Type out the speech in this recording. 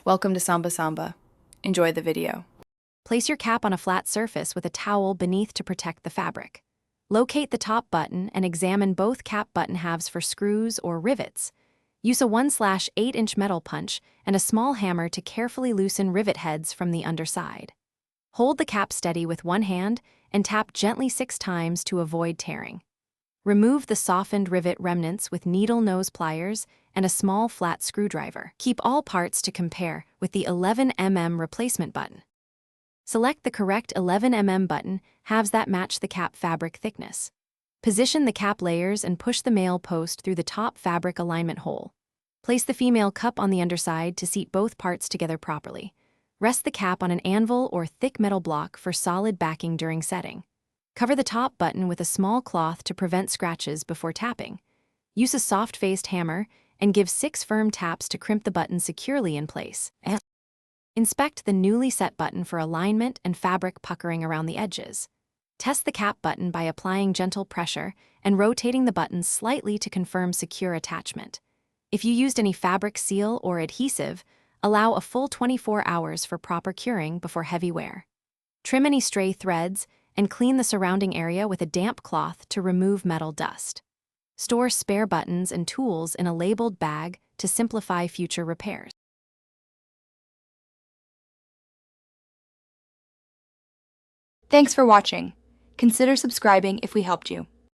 Welcome to Samba Samba. Enjoy the video. Place your cap on a flat surface with a towel beneath to protect the fabric. Locate the top button and examine both cap button halves for screws or rivets. Use a 1/8-inch metal punch and a small hammer to carefully loosen rivet heads from the underside. Hold the cap steady with one hand and tap gently 6 times to avoid tearing. Remove the softened rivet remnants with needle nose pliers and a small flat screwdriver. Keep all parts to compare with the 11 mm replacement button. Select the correct 11 mm button, halves that match the cap fabric thickness. Position the cap layers and push the male post through the top fabric alignment hole. Place the female cup on the underside to seat both parts together properly. Rest the cap on an anvil or thick metal block for solid backing during setting. Cover the top button with a small cloth to prevent scratches before tapping. Use a soft-faced hammer and give 6 firm taps to crimp the button securely in place. Inspect the newly set button for alignment and fabric puckering around the edges. Test the cap button by applying gentle pressure and rotating the button slightly to confirm secure attachment. If you used any fabric seal or adhesive, allow a full 24 hours for proper curing before heavy wear. Trim any stray threads and clean the surrounding area with a damp cloth to remove metal dust. Store spare buttons and tools in a labeled bag to simplify future repairs. Thanks for watching. Consider subscribing if we helped you.